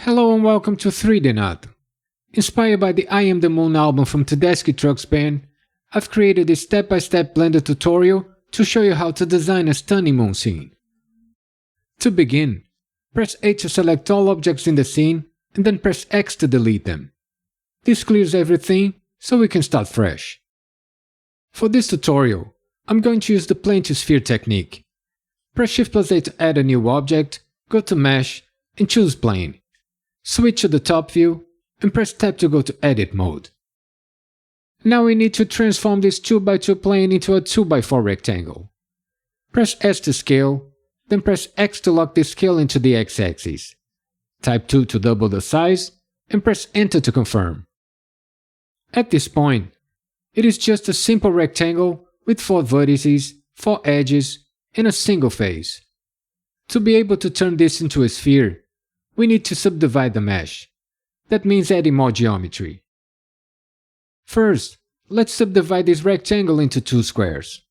Hello and welcome to 3D Nato. Inspired by the I Am the Moon album from Tedeschi Trucks band, I've created a step-by-step Blender tutorial to show you how to design a stunning moon scene. To begin, press A to select all objects in the scene and then press X to delete them. This clears everything so we can start fresh. For this tutorial, I'm going to use the plane to sphere technique. Press Shift+A to add a new object, go to Mesh and choose Plane. Switch to the top view and press Tab to go to Edit mode. Now we need to transform this 2x2 plane into a 2x4 rectangle. Press S to scale, then press X to lock the scale into the X-axis. Type 2 to double the size and press Enter to confirm. At this point, it is just a simple rectangle with 4 vertices, 4 edges, and a single face. To be able to turn this into a sphere, we need to subdivide the mesh. That means adding more geometry. First, let's subdivide this rectangle into 2 squares.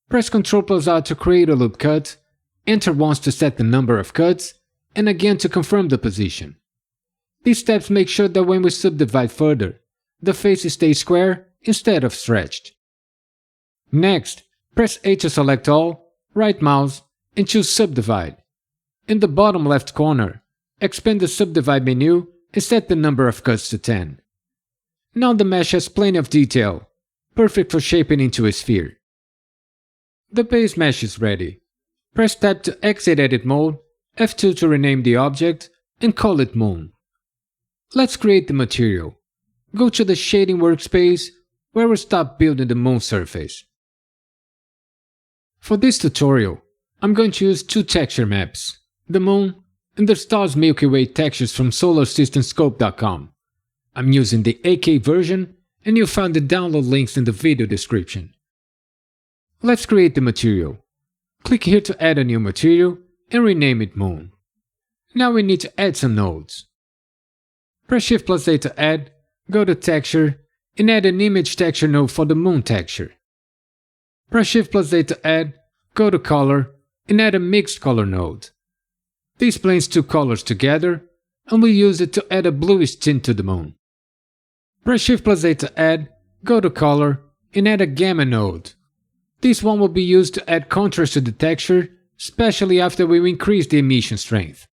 Press Ctrl+R to create a loop cut, enter once to set the number of cuts, and again to confirm the position. These steps make sure that when we subdivide further, the face stays square instead of stretched. Next, press A to select all, right mouse, and choose Subdivide. In the bottom left corner, expand the Subdivide menu and set the number of cuts to 10. Now the mesh has plenty of detail, perfect for shaping into a sphere. The base mesh is ready. Press Tab to exit Edit mode, F2 to rename the object, and call it Moon. Let's create the material. Go to the Shading workspace, where we'll start building the moon surface. For this tutorial, I'm going to use 2 texture maps, the moon and the star's Milky Way textures from SolarSystemScope.com. I'm using the AK version and you'll find the download links in the video description. Let's create the material. Click here to add a new material and rename it Moon. Now we need to add some nodes. Press Shift+A to add, go to Texture and add an image texture node for the moon texture. Press Shift+A to add, go to Color and add a mixed color node. This blends 2 colors together and we'll use it to add a bluish tint to the moon. Press Shift+A to add, go to Color and add a Gamma node. This one will be used to add contrast to the texture, especially after we increase the emission strength.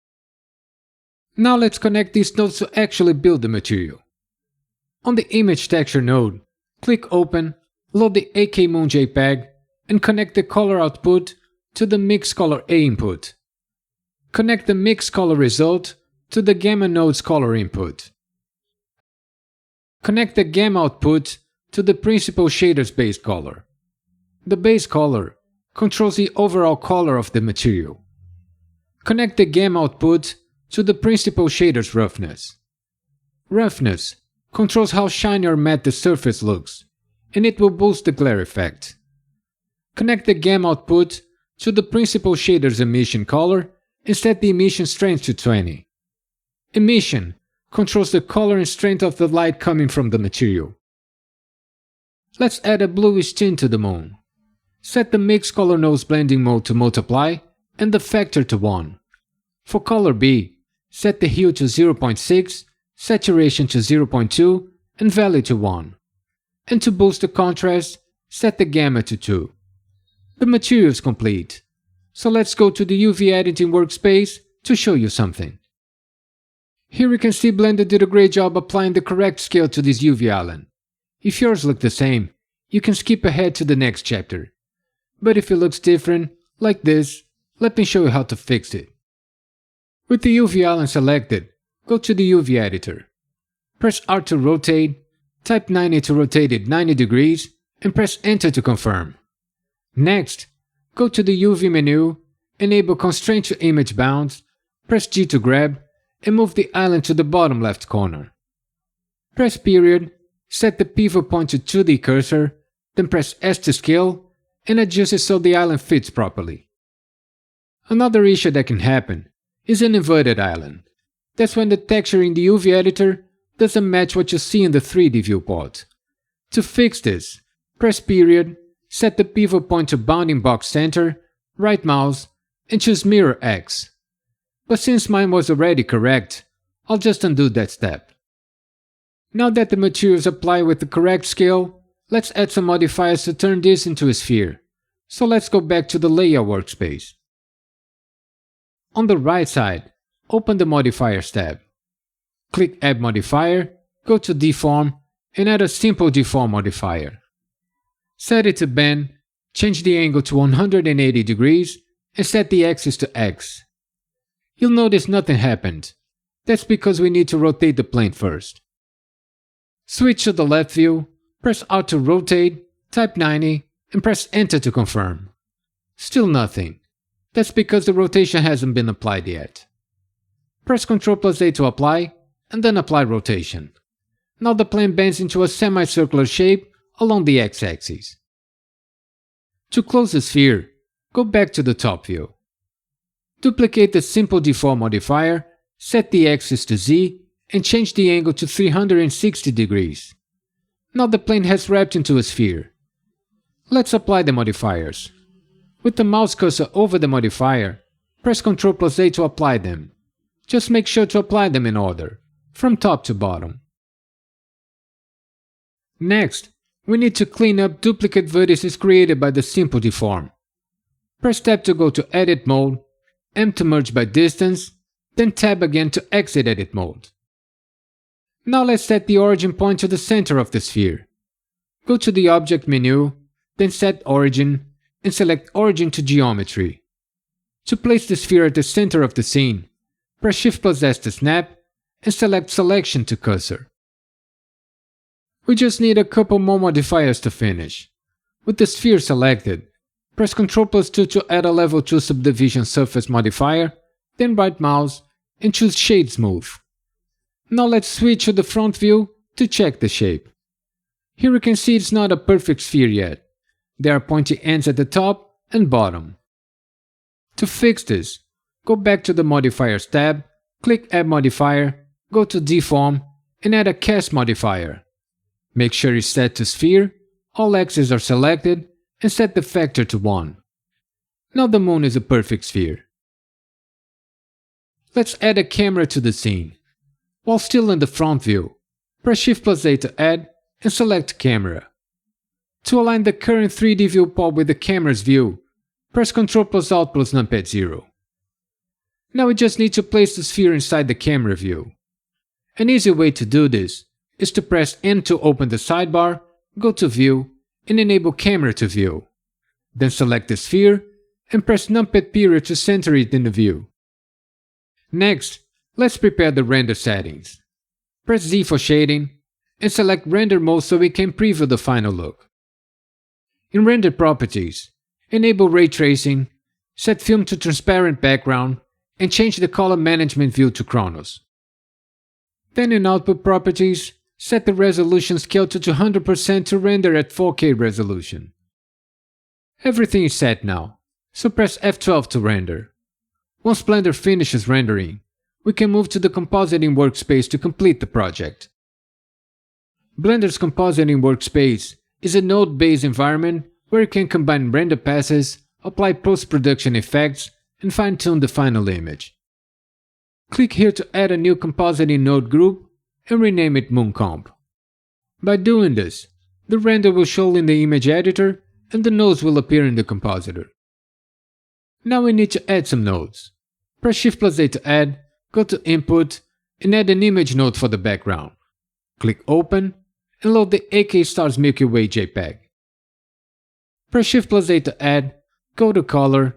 Now let's connect these nodes to actually build the material. On the Image Texture node, click Open, load the AK Moon JPEG and connect the color output to the Mix Color A input. Connect the Mix Color result to the Gamma node's color input. Connect the Gamma output to the Principal Shader's base color. The base color controls the overall color of the material. Connect the Gamma output to the Principal Shader's roughness. Roughness controls how shiny or matte the surface looks, and it will boost the glare effect. Connect the Gamma output to the Principal Shader's emission color and set the emission strength to 20. Emission controls the color and strength of the light coming from the material. Let's add a bluish tint to the moon. Set the Mix Color node's blending mode to multiply and the factor to 1. For color B, set the hue to 0.6, saturation to 0.2 and value to 1. And to boost the contrast, set the gamma to 2. The material is complete, so let's go to the UV editing workspace to show you something. Here we can see Blender did a great job applying the correct scale to this UV island. If yours look the same, you can skip ahead to the next chapter. But if it looks different, like this, let me show you how to fix it. With the UV island selected, go to the UV editor. Press R to rotate, type 90 to rotate it 90 degrees, and press Enter to confirm. Next, go to the UV menu, enable Constraint to Image Bounds, press G to grab, and move the island to the bottom left corner. Press period, set the pivot point to 2D cursor, then press S to scale, and adjust it so the island fits properly. Another issue that can happen is an inverted island. That's when the texture in the UV editor doesn't match what you see in the 3D viewport. To fix this, press period, set the pivot point to bounding box center, right mouse, and choose Mirror X. But since mine was already correct, I'll just undo that step. Now that the material is applied with the correct scale, let's add some modifiers to turn this into a sphere. So let's go back to the Layout workspace. On the right side, open the Modifiers tab. Click Add Modifier, go to Deform, and add a simple deform modifier. Set it to bend, change the angle to 180 degrees, and set the axis to X. You'll notice nothing happened. That's because we need to rotate the plane first. Switch to the left view, press Alt to rotate, type 90, and press Enter to confirm. Still nothing. That's because the rotation hasn't been applied yet. Press Ctrl+A to apply, and then apply rotation. Now the plane bends into a semicircular shape along the x-axis. To close the sphere, go back to the top view. Duplicate the simple deform modifier, set the axis to Z, and change the angle to 360 degrees. Now the plane has wrapped into a sphere. Let's apply the modifiers. With the mouse cursor over the modifier, press Ctrl+A to apply them. Just make sure to apply them in order, from top to bottom. Next, we need to clean up duplicate vertices created by the simple deform. Press Tab to go to Edit Mode, M to merge by distance, then Tab again to exit Edit Mode. Now let's set the origin point to the center of the sphere. Go to the Object menu, then Set Origin, and select Origin to Geometry. To place the sphere at the center of the scene, press Shift+S to snap, and select Selection to Cursor. We just need a couple more modifiers to finish. With the sphere selected, press Ctrl+2 to add a Level 2 Subdivision Surface modifier, then right mouse, and choose Shade Smooth. Now let's switch to the front view to check the shape. Here you can see it's not a perfect sphere yet. There are pointy ends at the top and bottom. To fix this, go back to the Modifiers tab, click Add Modifier, go to Deform, and add a Cast modifier. Make sure it's set to Sphere, all axes are selected, and set the factor to 1. Now the moon is a perfect sphere. Let's add a camera to the scene. While still in the front view, press Shift+A to add and select Camera. To align the current 3D viewport with the camera's view, press Ctrl+Alt plus Numpad 0. Now we just need to place the sphere inside the camera view. An easy way to do this is to press N to open the sidebar, go to View, and enable Camera to View. Then select the sphere and press Numpad period to center it in the view. Next, let's prepare the render settings. Press Z for shading and select Render Mode so we can preview the final look. In Render Properties, enable Ray Tracing, set Film to Transparent Background, and change the Color Management view to Chronos. Then in Output Properties, set the resolution scale to 200% to render at 4K resolution. Everything is set now, so press F12 to render. Once Blender finishes rendering, we can move to the Compositing workspace to complete the project. Blender's Compositing workspace is a node-based environment where you can combine render passes, apply post-production effects, and fine-tune the final image. Click here to add a new compositing node group and rename it MoonComp. By doing this, the render will show in the image editor and the nodes will appear in the compositor. Now we need to add some nodes. Press Shift+A to add, go to Input, and add an image node for the background. Click Open, and load the AK Stars Milky Way JPEG. Press Shift+A to add, go to Color,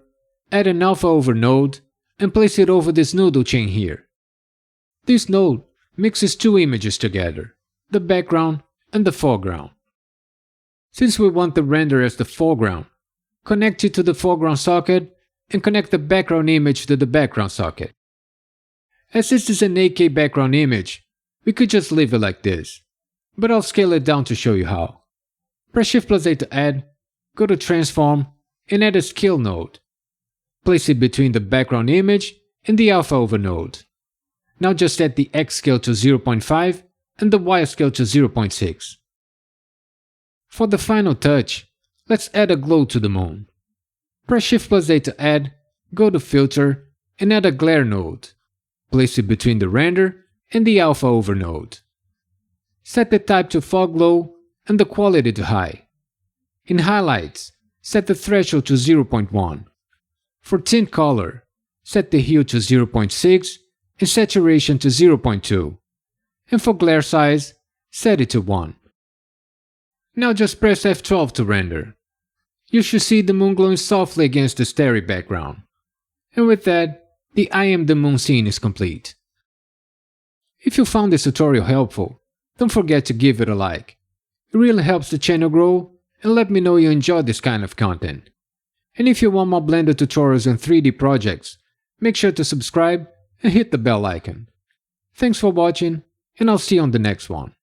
add an alpha over node, and place it over this noodle chain here. This node mixes two images together, the background and the foreground. Since we want the render as the foreground, connect it to the foreground socket and connect the background image to the background socket. As this is an AK background image, we could just leave it like this, but I'll scale it down to show you how. Press Shift+A to add, go to Transform, and add a Scale node. Place it between the background image and the alpha over node. Now just set the X scale to 0.5 and the Y scale to 0.6. For the final touch, let's add a glow to the moon. Press Shift+A to add, go to Filter, and add a glare node. Place it between the render and the alpha overnode. Set the type to fog low and the quality to high. In highlights, set the threshold to 0.1. For tint color, set the hue to 0.6 and saturation to 0.2. And for glare size, set it to 1. Now just press F12 to render. You should see the moon glowing softly against the starry background. And with that, the I am the moon scene is complete. If you found this tutorial helpful, don't forget to give it a like. It really helps the channel grow and let me know you enjoy this kind of content. And if you want more Blender tutorials and 3D projects, make sure to subscribe and hit the bell icon. Thanks for watching, and I'll see you on the next one.